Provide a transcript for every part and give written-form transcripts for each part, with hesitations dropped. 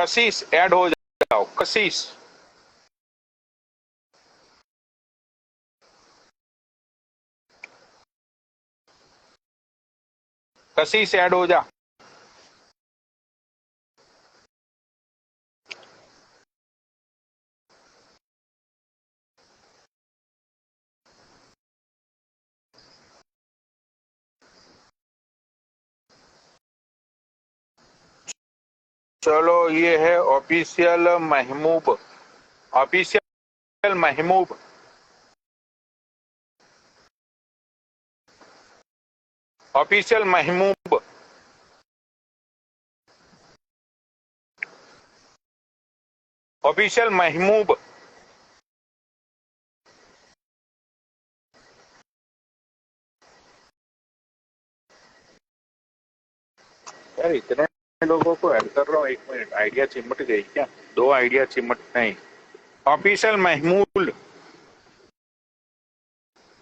कशिश add हो जाओ, कशिश। कशिश add हो जा। चलो ये है ऑफिशियल महमूब, ऑफिशियल महमूब, ऑफिशियल महमूब। ऑफिशियल महमूब। यार इतने लोगों को ऐड कर रहा हूँ, 1 मिनट, आइडिया चिमट गई क्या? 2 आइडिया चिमट नहीं। ऑफिशियल महमूल,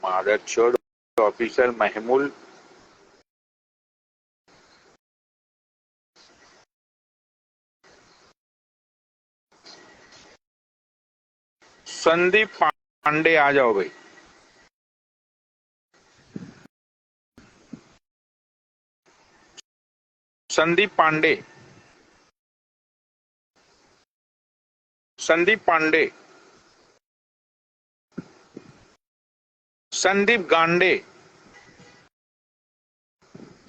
मादर छोड़, ऑफिशियल महमूल। संदीप पांडे आ जाओ भाई। संदीप पांडे, संदीप पांडे, संदीप गांडे,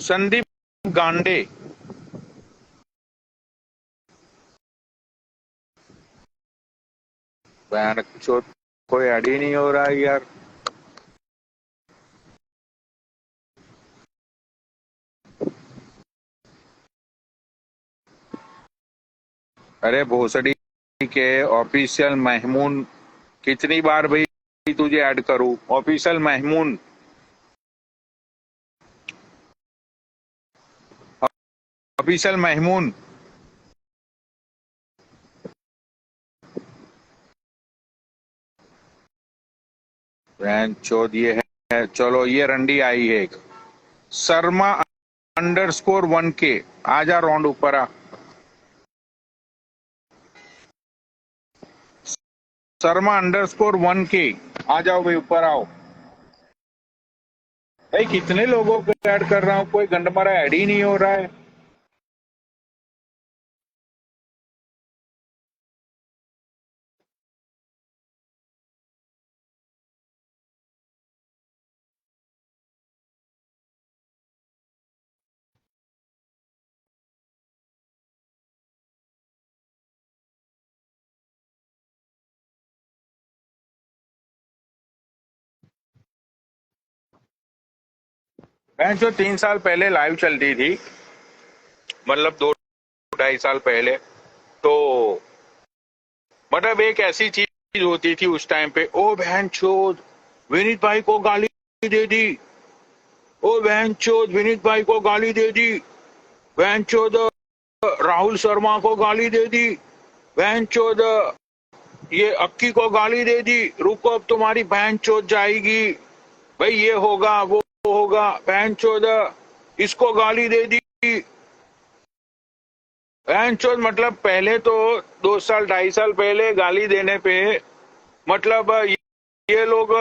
संदीप गांडे। भयानक चोट, कोई ऐड ही नहीं हो रहा है यार। अरे भोसड़ी के ऑफिशियल महमून, कितनी बार भाई तुझे ऐड करूं? Official महमून, official महमून। चौथ ये है। चलो ये रंडी आई है एक, शर्मा _1K। आजा राउंड ऊपर आ। शर्मा _1K, आ जाओ भाई, ऊपर आओ भाई। कितने लोगों को ऐड कर रहा हूँ, कोई गंडमारा ऐड ही नहीं हो रहा है। मैं जो 3 साल पहले लाइव चलती थी, मतलब 2-2.5 साल पहले, तो मतलब एक ऐसी चीज होती थी उस टाइम पे, ओ बहन चोद विनीत भाई को गाली दे दी, ओ बहन चोद विनीत भाई को गाली दे दी, बहन चोद राहुल शर्मा को गाली दे दी, बहन चोद ये अक्की को गाली दे दी, रुको अब तुम्हारी बहन चोद जाएगी भाई, ये होगा वो होगा, बहन चोद इसको गाली दे दी, बहन चोद। मतलब पहले तो 2 साल 2.5 साल पहले गाली देने पे मतलब ये लोग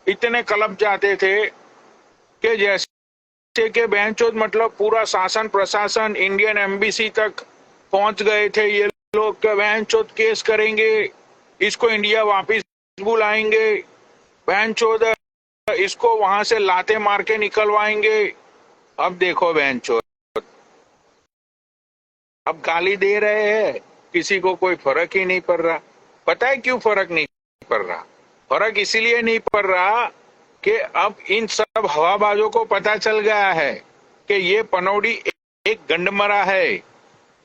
इतने कलप जाते थे कि जैसे कि बहन चोद मतलब पूरा शासन प्रशासन इंडियन एम्बेसी तक पहुंच गए थे ये लोग, बहन चोद केस करेंगे, इसको इंडिया वापस बुलाएंगे, बहन चोद इसको वहां से लाते मार के निकलवाएंगे। अब देखो बहन चोद, अब गाली दे रहे हैं, किसी को कोई फर्क ही नहीं पड़ रहा। पता है क्यों फर्क नहीं पड़ रहा? फर्क इसीलिए नहीं पड़ रहा कि अब इन सब हवाबाजों को पता चल गया है कि ये पनौडी एक गंडमरा है,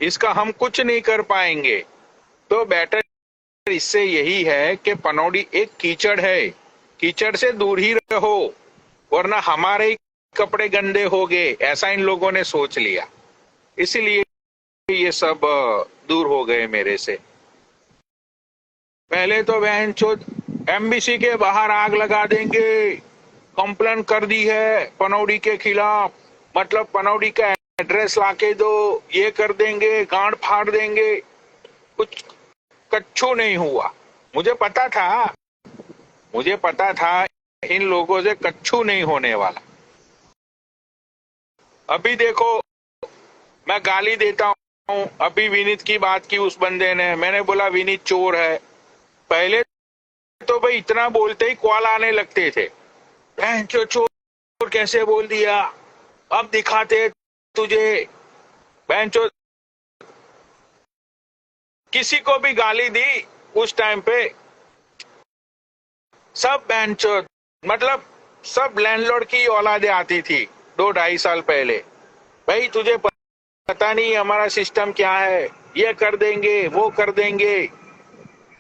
इसका हम कुछ नहीं कर पाएंगे। तो बेटर इससे यही है कि पनौडी एक कीचड़ है, कीचड़ से दूर ही रहो, वरना हमारे ही कपड़े गंदे हो गए, ऐसा इन लोगों ने सोच लिया, इसीलिए ये सब दूर हो गए मेरे से। पहले तो बहन चोद एम्बेसी के बाहर आग लगा देंगे, कंप्लेन कर दी है पनौडी के खिलाफ, मतलब पनौडी का एड्रेस लाके दो, ये कर देंगे, गांड फाड़ देंगे। कुछ कच्छू नहीं हुआ। मुझे पता था इन लोगों से कच्छू नहीं होने वाला। अभी देखो, मैं गाली देता हूँ। अभी विनीत की बात की उस बंदे ने, मैंने बोला विनीत चोर है। पहले तो भाई इतना बोलते ही कॉल आने लगते थे, चोर कैसे बोल दिया, अब दिखाते तुझे। बहनचोद किसी को भी गाली दी उस टाइम पे, सब बहनचोद, मतलब सब लैंडलॉर्ड की औलादे आती थी 2-2.5 साल पहले। भाई तुझे पता नहीं हमारा सिस्टम क्या है, ये कर देंगे वो कर देंगे।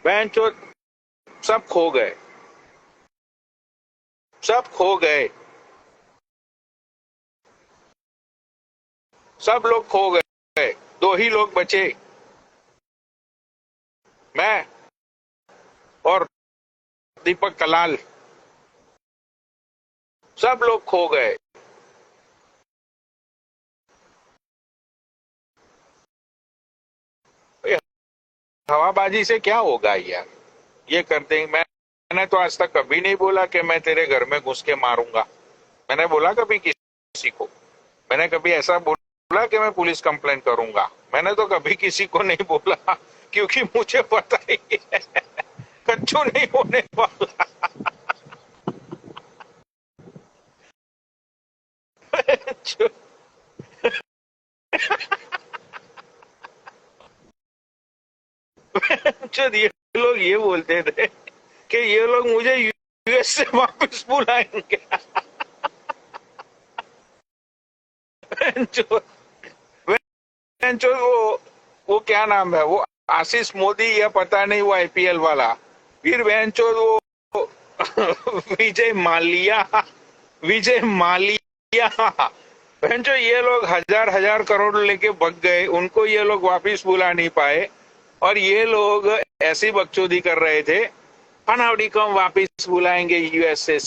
बहनचोद सब खो गए, सब खो गए, सब लोग खो गए। 2 ही लोग बचे, मैं और दीपक कलाल। सब लोग खो गए। हवाबाजी से क्या होगा यार, ये कर देंगे। मैंने तो आज तक कभी नहीं बोला कि मैं तेरे घर में घुस के मारूंगा। मैंने बोला कभी किसी को? मैंने कभी ऐसा बोला कि मैं पुलिस कंप्लेन करूंगा? मैंने तो कभी किसी को नहीं बोला, क्योंकि मुझे पता ही है कच्चू नहीं होने वाला। ये लोग ये बोलते थे कि ये लोग मुझे यूएस से वापस बुलाएंगे। वो क्या नाम है, वो आशीष मोदी या पता नहीं, वो आईपीएल वाला। फिर वो विजय मालिया। ये लोग हजार करोड़ लेके भग गए, उनको ये लोग वापिस बुला नहीं पाए। और ये लोग ऐसी बकचोदी कर रहे थे, फनावड़ी को हम वापिस बुलाएंगे यूएसए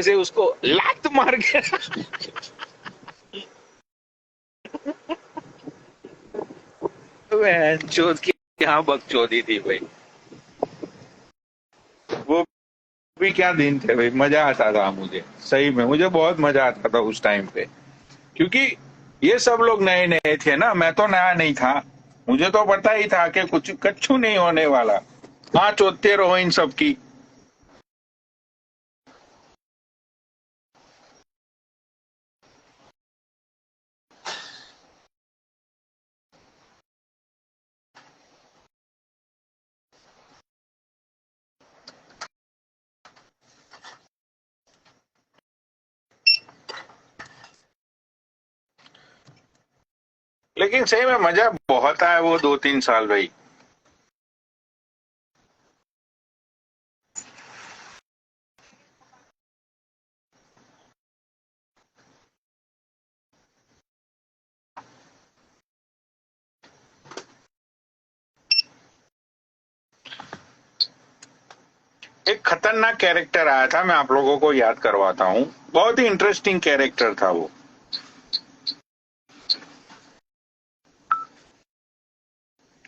से उसको लात मार के। चोद की यहाँ बकचोदी थी भाई, वो भी क्या दिन थे भाई। मजा आता था मुझे, सही में मुझे बहुत मजा आता था उस टाइम पे, क्योंकि ये सब लोग नए नए थे ना, मैं तो नया नहीं था। मुझे तो पता ही था कि कुछ कच्छू नहीं होने वाला। हाँ, चोदते रहो इन सब की। लेकिन सही में मजा बहुत आया वो 2-3 साल भाई। एक खतरनाक कैरेक्टर आया था, मैं आप लोगों को याद करवाता हूँ। बहुत ही इंटरेस्टिंग कैरेक्टर था वो।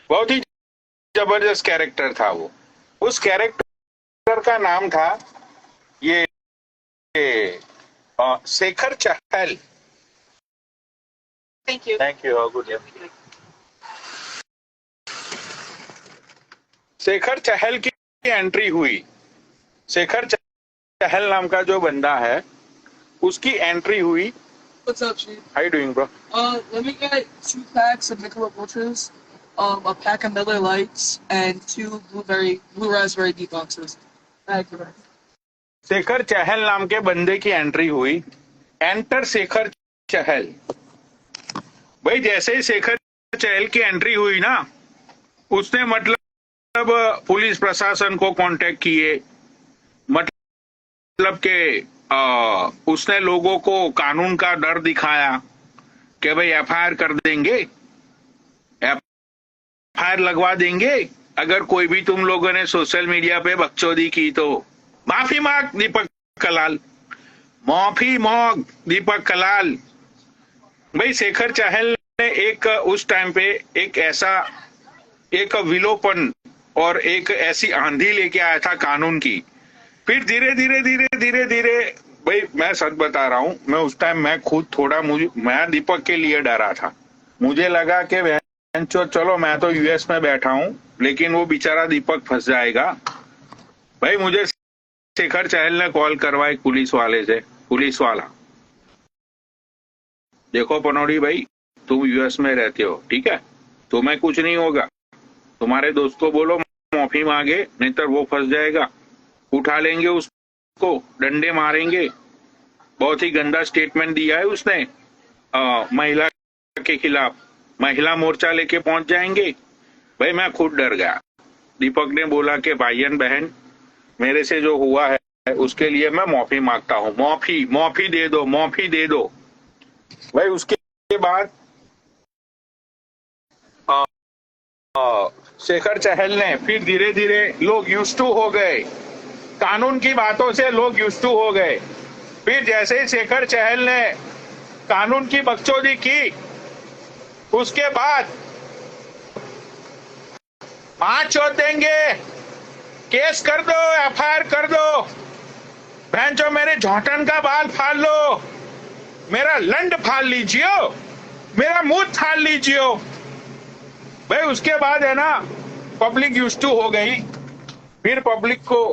बहुत ही जबरदस्त कैरेक्टर था वो। उस कैरेक्टर का नाम था ये Shekhar Chahal. Thank you good. Shekhar Chahal की एंट्री हुई। शेखर चहल नाम का जो बंदा है, उसकी एंट्री हुई। What's up, Chief? How you doing, bro? Let me get 2 packs of Michelob Ultras, a pack of Miller Lights, and 2 blue raspberry deep boxes. Thank you. Shekhar चहल नाम के बंदे की एंट्री हुई। एंटर शेखर चहल। भाई जैसे ही शेखर चहल की एंट्री हुई ना, उसने मतलब पुलिस प्रशासन को कांटेक्ट किए, मतलब के उसने लोगों को कानून का डर दिखाया कि भाई एफआईआर कर देंगे, एफआईआर लगवा देंगे अगर कोई भी तुम लोगों ने सोशल मीडिया पे बकचोदी की तो। माफी मांग दीपक कलाल, माफी मांग दीपक कलाल। भाई शेखर चहल ने एक उस टाइम पे एक ऐसा एक विलोपन और एक ऐसी आंधी लेके आया था कानून की। फिर धीरे धीरे धीरे धीरे धीरे, भाई मैं सच बता रहा हूँ, मैं उस टाइम मैं खुद थोड़ा, मैं दीपक के लिए डरा था। मुझे लगा कि चलो मैं तो यूएस में बैठा हूँ, लेकिन वो बेचारा दीपक फंस जाएगा। भाई मुझे शेखर चहल ने कॉल करवाई पुलिस वाले से, पुलिस वाला, देखो पनौड़ी भाई, तुम यूएस में रहते हो, ठीक है, तुम्हें कुछ नहीं होगा, तुम्हारे दोस्त को बोलो माफी मांगे, नहीं तो वो फंस जाएगा, उठा लेंगे उसको, डंडे मारेंगे। बहुत ही गंदा स्टेटमेंट दिया है उसने महिला के खिलाफ, महिला मोर्चा लेके पहुंच जाएंगे। भाई मैं खुद डर गया। दीपक ने बोला कि भाईयन बहन, मेरे से जो हुआ है उसके लिए मैं माफी मांगता हूँ, माफी दे दो, माफी दे दो। भाई उसके बाद शेखर चहल ने फिर धीरे धीरे, लोग यूज्ड टू हो गए, कानून की बातों से लोग यूज्ड टू हो गए। फिर जैसे ही शेखर चहल ने कानून की बकचोदी की, उसके बाद पांच चोट देंगे, केस कर दो, एफआईआर कर दो, भैंचो मेरे झोंटन का बाल फाड़ लो, मेरा लंड फाड़ लीजिए, मेरा मुंह फाड़ लीजिए। भाई उसके बाद है ना, पब्लिक यूज्ड टू हो गई। फिर पब्लिक को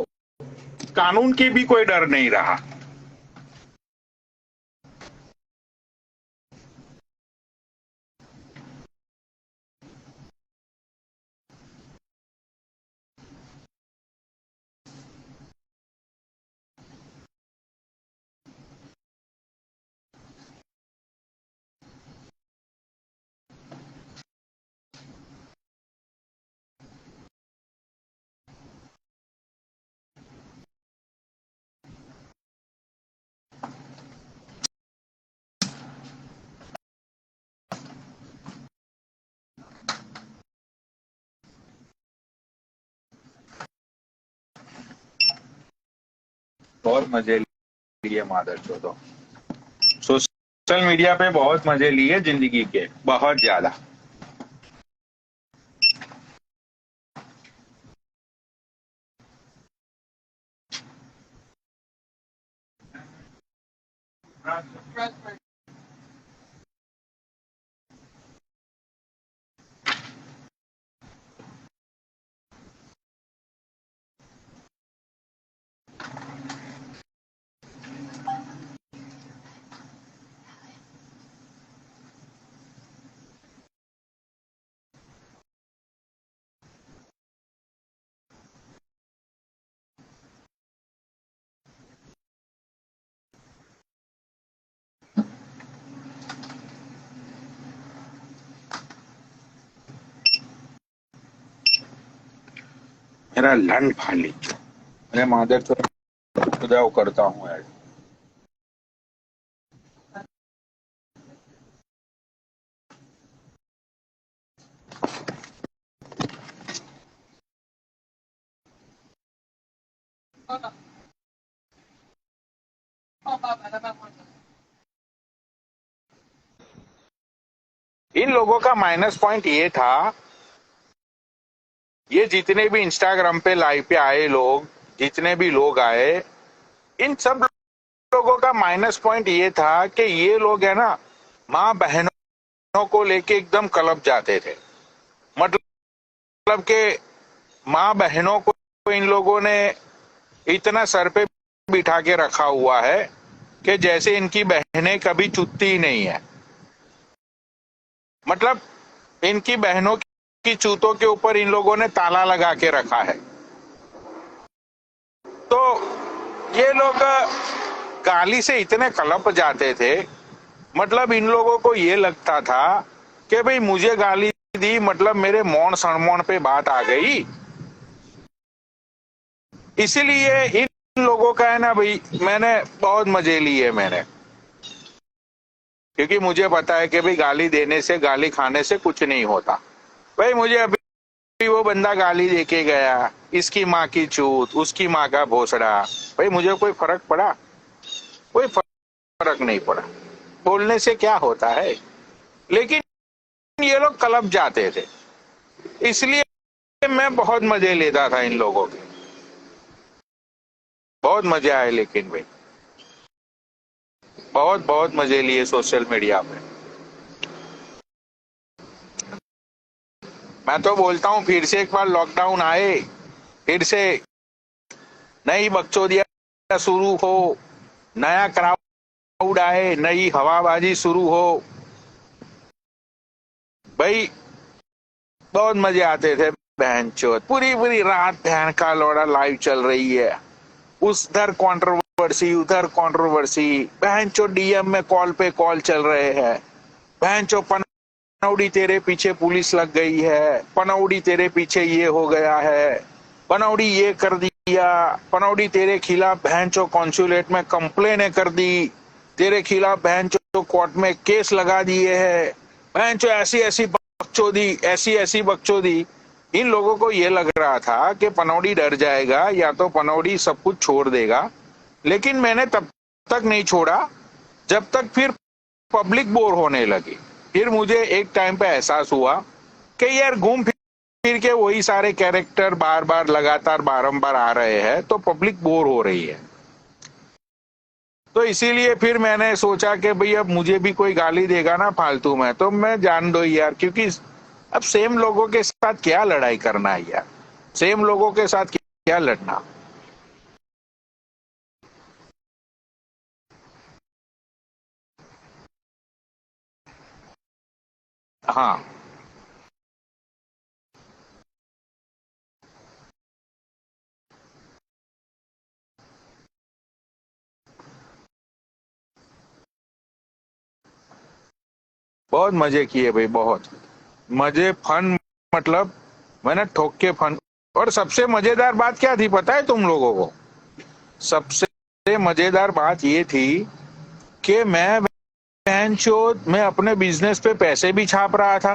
कानून की भी कोई डर नहीं रहा। बहुत मजे लिए मादर चोदो, सोशल मीडिया पे बहुत मजे लिए जिंदगी के, बहुत ज्यादा। मेरा लंड फाड़ लीजिए, मैं मादर चोदो करता हूँ यार। इन लोगों का माइनस पॉइंट ये था, ये जितने भी इंस्टाग्राम पे लाइव पे आए लोग, जितने भी लोग आए, इन सब लोगों का माइनस पॉइंट ये था कि ये लोग है ना, माँ बहनों को लेके एकदम कलप जाते थे। मतलब कि माँ बहनों को इन लोगों ने इतना सर पे बिठा के रखा हुआ है कि जैसे इनकी बहनें कभी चुतती ही नहीं है। मतलब इनकी बहनों की चूतों के ऊपर इन लोगों ने ताला लगा के रखा है। तो ये लोग गाली से इतने कलप जाते थे, मतलब इन लोगों को ये लगता था कि भाई मुझे गाली दी, मतलब मेरे मौन सनमौन पे बात आ गई। इसीलिए इन लोगों का है ना भाई, मैंने बहुत मजे लिए मैंने, क्योंकि मुझे पता है कि भाई गाली देने से, गाली खाने से कुछ नहीं होता। भाई मुझे अभी वो बंदा गाली देके गया, इसकी माँ की चूत, उसकी माँ का भोसड़ा, भाई मुझे कोई फर्क पड़ा? कोई फर्क नहीं पड़ा। बोलने से क्या होता है? लेकिन ये लोग कलप जाते थे, इसलिए मैं बहुत मजे लेता था इन लोगों के, बहुत मजे आए, लेकिन भाई बहुत बहुत मजे लिए सोशल मीडिया पे। मैं तो बोलता हूँ फिर से एक बार लॉकडाउन आए, फिर से नई बकचोदियां शुरू हो, नया क्राउड आए, नई हवाबाजी शुरू हो। भाई बहुत मजे आते थे। बहन चोद पूरी पूरी रात बहन का लौड़ा लाइव चल रही है, उधर कंट्रोवर्सी उधर कंट्रोवर्सी, बहन चो डीएम में कॉल पे कॉल चल रहे हैं। बहन चो पनौड़ी तेरे पीछे पुलिस लग गई है, पनौड़ी तेरे पीछे ये हो गया है, पनौड़ी ये कर दिया, पनौड़ी तेरे खिलाफ बहन चो कॉन्सुलेट में कंप्लेन कर दी, तेरे खिलाफ बहन चो कोर्ट में केस लगा दिए है। बहन चो ऐसी ऐसी बकचोदी, ऐसी ऐसी बकचोदी। इन लोगों को ये लग रहा था कि पनौड़ी डर जाएगा या तो पनौड़ी सब कुछ छोड़ देगा, लेकिन मैंने तब तक नहीं छोड़ा जब तक फिर पब्लिक बोर होने लगी। फिर मुझे एक टाइम पे एहसास हुआ कि यार घूम फिर के वही सारे कैरेक्टर बार बार लगातार बारंबार आ रहे हैं, तो पब्लिक बोर हो रही है। तो इसीलिए फिर मैंने सोचा कि भाई अब मुझे भी कोई गाली देगा ना फालतू में, तो मैं जान दो यार, क्योंकि अब सेम लोगों के साथ क्या लड़ाई करना है यार, सेम लोगों के साथ क्या लड़ना। हाँ बहुत मजे किए भाई, बहुत मजे, फन, मतलब मैंने ठोक के फन। और सबसे मजेदार बात क्या थी पता है तुम लोगों को? सबसे मजेदार बात ये थी कि मैं अपने बिजनेस पे पैसे भी छाप रहा था।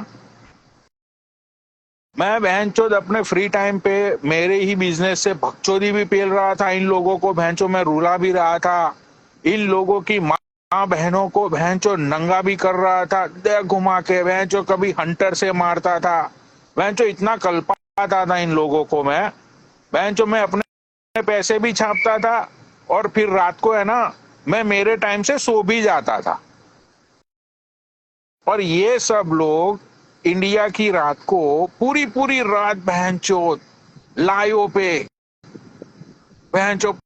मैं बहनचोद अपने फ्री टाइम पे मेरे ही बिजनेस से भगचोदी भी पेल रहा था। इन लोगों को बहनचो मैं रुला भी रहा था। इन लोगों की माँ बहनों को बहनचो नंगा भी कर रहा था, दे घुमा के बहनचो कभी हंटर से मारता था। बहनचो इतना कल्पाता था इन लोगों को मैं। बहनचो मैं अपने पैसे भी छापता था और फिर रात को है ना, मैं मेरे टाइम से सो भी जाता था। और ये सब लोग इंडिया की रात को पूरी पूरी रात बहनचोद लाइव पे, बहनचोद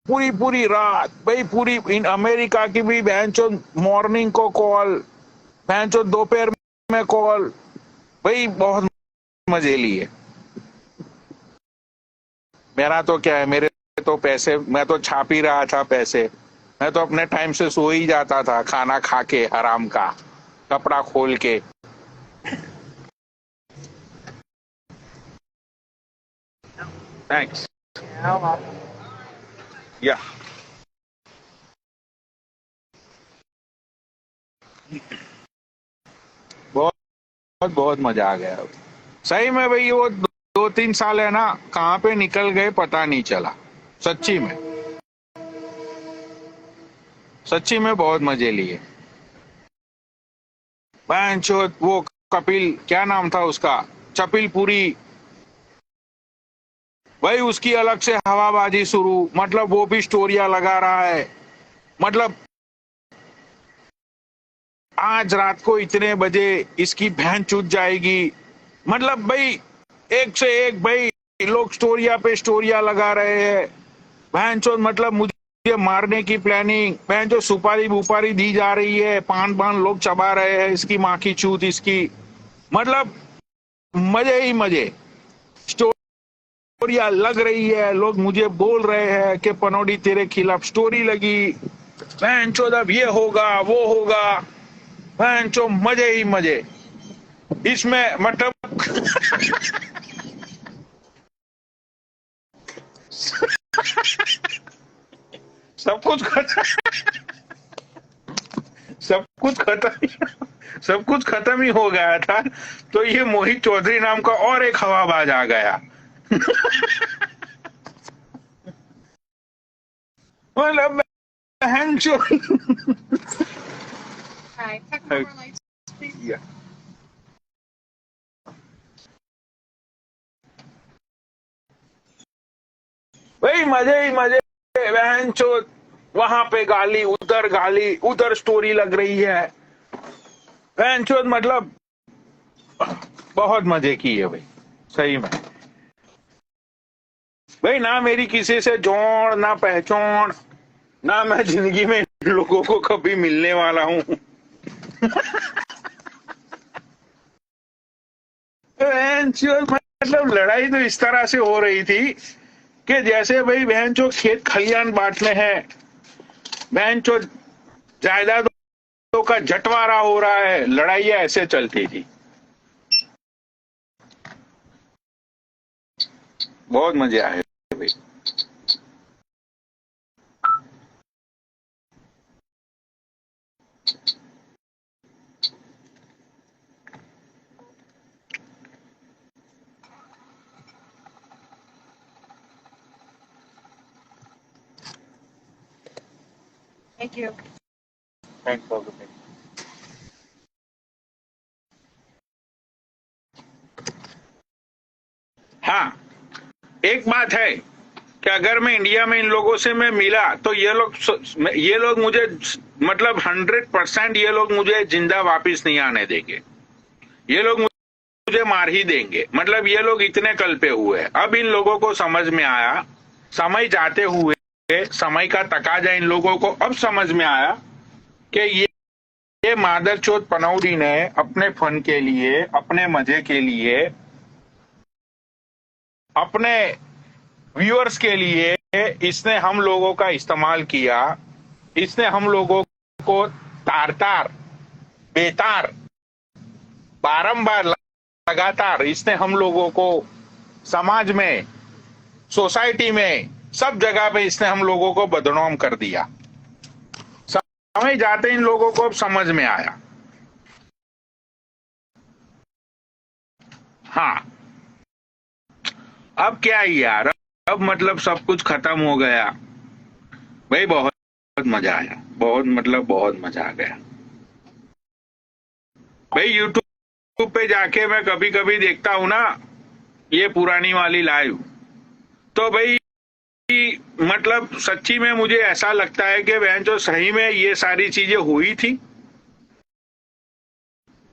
पूरी पूरी रात भाई, पूरी इन अमेरिका की भी बहनचोद मॉर्निंग को कॉल, बहनचोद दोपहर में कॉल, भाई बहुत मजे लिए। मेरा तो क्या है, मेरे तो पैसे, मैं तो छाप ही रहा था पैसे। मैं तो अपने टाइम से सो ही जाता था, खाना खा के हराम का, कपड़ा खोल के। थैंक्स। या बहुत बहुत मजा आ गया सही में भाई। वो 2-3 साल है ना, कहाँ पे निकल गए पता नहीं चला। सच्ची में, सच्ची में बहुत मजे लिए। बहनचोद वो कपिल, क्या नाम था उसका, चपिल पुरी, भाई उसकी अलग से हवाबाजी शुरू, मतलब वो भी स्टोरिया लगा रहा है। मतलब आज रात को इतने बजे इसकी बहन चूत जाएगी। मतलब भाई एक से एक भाई लोग स्टोरिया पे स्टोरिया लगा रहे हैं। बहन चोद मतलब मुझे मारने की प्लानिंग, बहन जो सुपारी बुपारी दी जा रही है, पान पान लोग चबा रहे हैं, इसकी माँ की चूत इसकी। मतलब मजे ही मजे, स्टोरिया लग रही है, लोग मुझे बोल रहे हैं कि पनौडी तेरे खिलाफ स्टोरी लगी, बहन चोद अब ये होगा वो होगा। बहन चो मजे ही मजे इसमें, मतलब सब कुछ खत्म, सब कुछ खत्म, सब कुछ खत्म ही हो गया था। तो ये मोहित चौधरी नाम का और एक हवाबाज आ गया। मतलब बहन चो। Hi, check more lights, please. या भाई मजे ही मजे, बहन चोद, वहां पे गाली, उधर स्टोरी लग रही है, बहन चोद, मतलब बहुत मजे की है भाई, सही में भाई। ना मेरी किसी से जोड़ ना पहचान, ना मैं जिंदगी में इन लोगों को कभी मिलने वाला हूँ। बहन चोद, मतलब लड़ाई तो इस तरह से हो रही थी कि जैसे भाई बहन चो खेत खलियान बांटने हैं, बहन चो जायदादों का जटवारा हो रहा है, लड़ाइयां ऐसे चलती थी। बहुत मजे आए भाई। Thank you. Thanks for the. हाँ, एक बात है कि अगर मैं इंडिया में इन लोगों से मैं मिला तो ये लोग मुझे, मतलब 100% ये लोग मुझे जिंदा वापिस नहीं आने देंगे, ये लोग मुझे मार ही देंगे। मतलब ये लोग इतने कल पे हुए। अब इन लोगों को समझ में आया, समय जाते हुए, समय का तकाजा इन लोगों को अब समझ में आया कि ये मादरचोद पनौडी ने अपने फन के लिए, अपने मजे के लिए, अपने व्यूअर्स के लिए इसने हम लोगों का इस्तेमाल किया। इसने हम लोगों को तार तार, बेतार, बारंबार, लगातार इसने हम लोगों को समाज में, सोसाइटी में, सब जगह पे इसने हम लोगों को बदनाम कर दिया। समय जाते इन लोगों को अब समझ में आया। हाँ, अब क्या ही यार, अब मतलब सब कुछ खत्म हो गया भाई। बहुत मजा आया, बहुत, मतलब बहुत मजा आ गया भाई। यूट्यूब पे जाके मैं कभी कभी देखता हूँ ना ये पुरानी वाली लाइव, तो भाई मतलब सच्ची में मुझे ऐसा लगता है कि बहन जो सही में ये सारी चीजें हुई थी।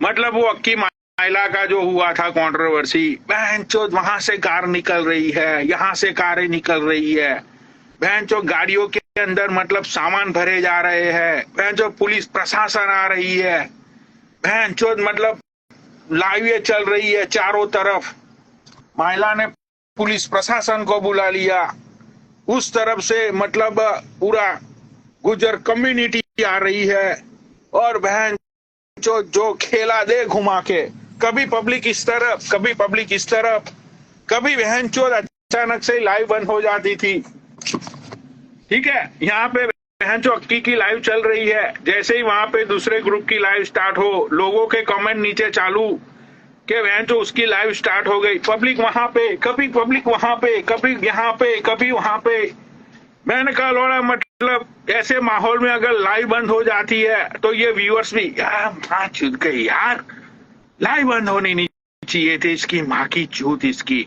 मतलब वो अक्की माइला का जो हुआ था कंट्रोवर्सी, बहन चो वहां से कार निकल रही है, यहाँ से कारें निकल रही है, बहन चो गाड़ियों के अंदर मतलब सामान भरे जा रहे हैं, बहन चो पुलिस प्रशासन आ रही है, बहन चो मतलब लाइवें चल रही है चारों तरफ। महिला ने पुलिस प्रशासन को बुला लिया, उस तरफ से मतलब पूरा गुजर कम्युनिटी आ रही है, और बहन जो खेला दे घुमा के, कभी पब्लिक इस तरफ, कभी पब्लिक इस तरफ, कभी बहन चोर अचानक से लाइव बंद हो जाती थी। ठीक है, यहाँ पे बहन चो अक्की की लाइव चल रही है, जैसे ही वहां पे दूसरे ग्रुप की लाइव स्टार्ट हो, लोगों के कमेंट नीचे चालू के बहन चो उसकी लाइव स्टार्ट हो गई, पब्लिक वहां पे, कभी पब्लिक वहां पे, कभी यहाँ पे, कभी वहां पे। मैंने कहा लोड़ा, मतलब ऐसे माहौल में अगर लाइव बंद हो जाती है तो ये व्यूअर्स भी यार माँ चूत गई यार, लाइव बंद होनी नहीं चाहिए थी, इसकी माँ की चूत, इसकी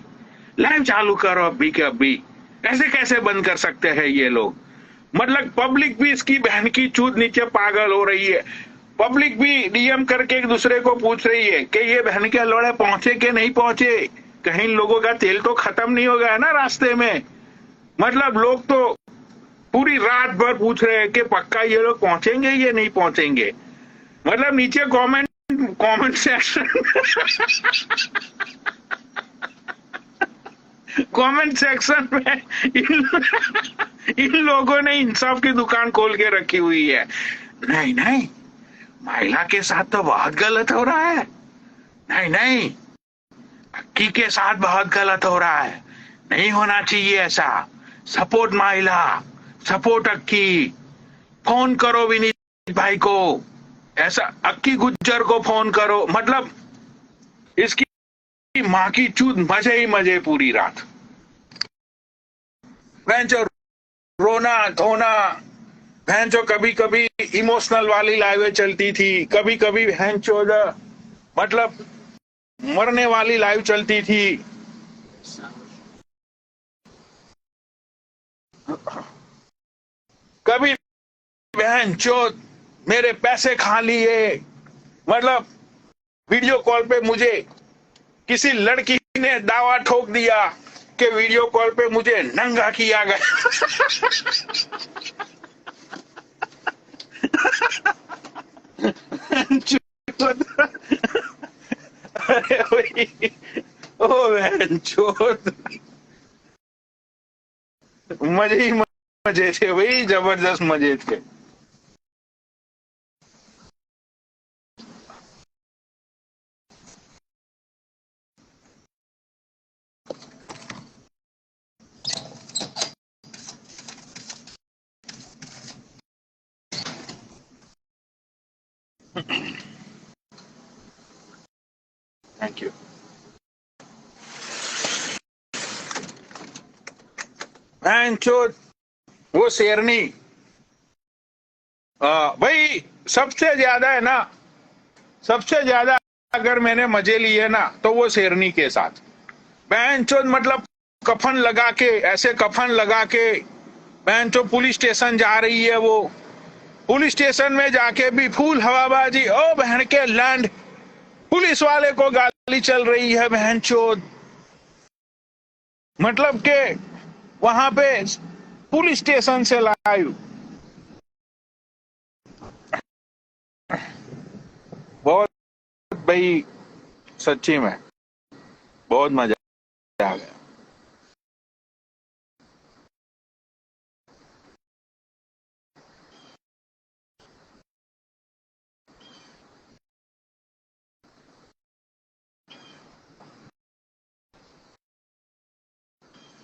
लाइव चालू करो अभी के अभी, ऐसे कैसे बंद कर सकते हैं ये लोग। मतलब पब्लिक भी इसकी बहन की चूत नीचे पागल हो रही है, पब्लिक भी डीएम करके एक दूसरे को पूछ रही है कि ये बहन के लोड़े पहुंचे कि नहीं पहुंचे, कहीं लोगों का तेल तो खत्म नहीं हो गया ना रास्ते में। मतलब लोग तो पूरी रात भर पूछ रहे हैं कि पक्का ये लोग पहुंचेंगे ये नहीं पहुंचेंगे। मतलब नीचे कमेंट सेक्शन कमेंट सेक्शन में इन लोगों ने इंसाफ की दुकान खोल के रखी हुई है। नहीं नहीं, महिला के साथ तो बहुत गलत हो रहा है, नहीं नहीं, अक्की के साथ बहुत गलत हो रहा है, नहीं होना चाहिए ऐसा, सपोर्ट महिला, सपोर्ट अक्की, फोन करो विनीत भाई को, ऐसा अक्की गुज्जर को फोन करो। मतलब इसकी माँ की चूत, मजे ही मजे पूरी रात। भैंचो रोना धोना, भैंचो कभी कभी इमोशनल वाली लाइवें चलती थी, कभी कभी भैंचो मतलब मरने वाली लाइव चलती थी। कभी बहन चोद मेरे पैसे खा लिए, मतलब वीडियो कॉल पे मुझे किसी लड़की ने दावा ठोक दिया कि वीडियो कॉल पे मुझे नंगा किया गया। अरे भाई, ओ बहन चोद, मजे ही मजे थे भाई, जबरदस्त मजे थे। Thank you. बहन चोद, वो शेरनी, भाई सबसे ज्यादा है ना, सबसे ज्यादा अगर मैंने मजे लिए ना तो वो शेरनी के साथ। बहन चोद मतलब कफन लगा के, ऐसे कफन लगा के बहन चोद पुलिस स्टेशन जा रही है, वो पुलिस स्टेशन में जाके भी फूल हवाबाजी, ओ बहन के लैंड, पुलिस वाले को गाली चल रही है बहन चोद, मतलब के वहां पे पुलिस स्टेशन से लाइव। बहुत भाई, सच्ची में बहुत मजा आ गया।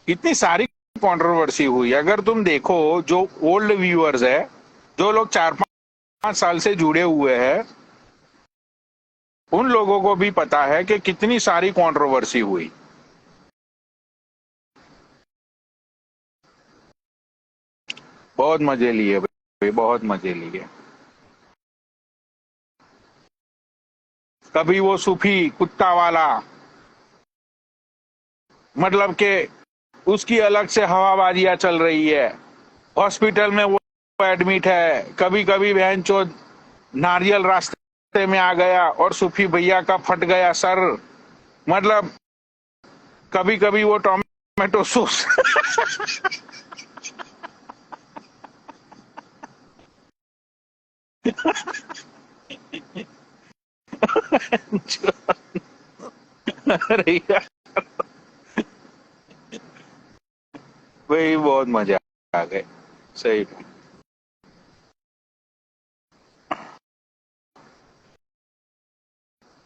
इतनी सारी कंट्रोवर्सी हुई, अगर तुम देखो जो ओल्ड व्यूअर्स है, जो लोग 4-5 साल से जुड़े हुए हैं, उन लोगों को भी पता है कि कितनी सारी कंट्रोवर्सी हुई। बहुत मजे लिए भाई, बहुत मजे लिए। कभी वो सूफी कुत्ता वाला, मतलब के उसकी अलग से हवाबाजियां चल रही है, हॉस्पिटल में वो एडमिट है, कभी कभी बहन चोद नारियल रास्ते में आ गया और सूफी भैया का फट गया सर, मतलब कभी कभी वो टोमेटो सॉस। अरे यार भाई, बहुत मजा आ गए सही में।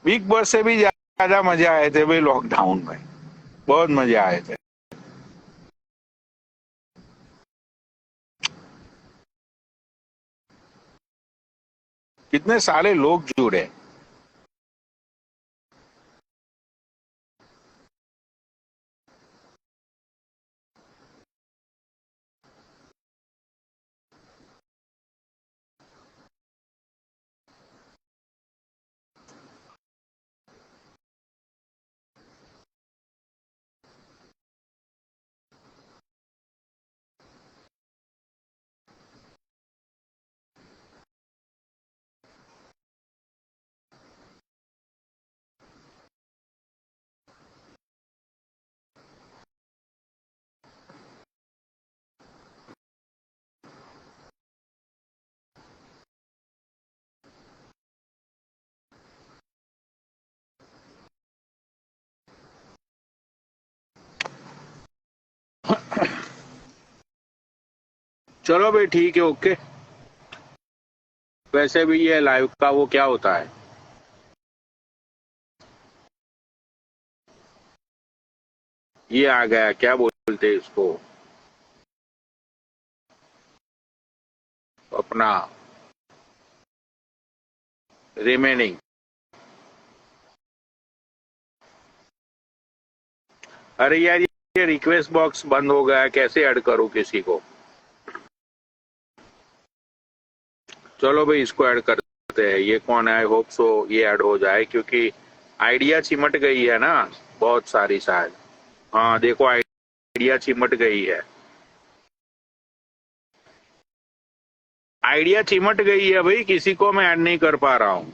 बिग बॉस से भी ज्यादा मजे आए थे भाई लॉकडाउन में, बहुत मजे आए थे। कितने सारे लोग जुड़े। चलो भाई ठीक है, ओके। वैसे भी ये लाइव का वो क्या होता है, ये आ गया, क्या बोलते हैं इसको, अपना रिमेनिंग। अरे यार ये रिक्वेस्ट बॉक्स बंद हो गया, कैसे ऐड करूं किसी को। चलो भाई इसको ऐड करते हैं, ये कौन है, आई होप सो ये ऐड हो जाए, क्योंकि आइडिया चिमट गई है ना बहुत सारी शायद। हाँ देखो आइडिया चिमट गई है। आइडिया चिमट गई है भाई, किसी को मैं ऐड नहीं कर पा रहा हूँ।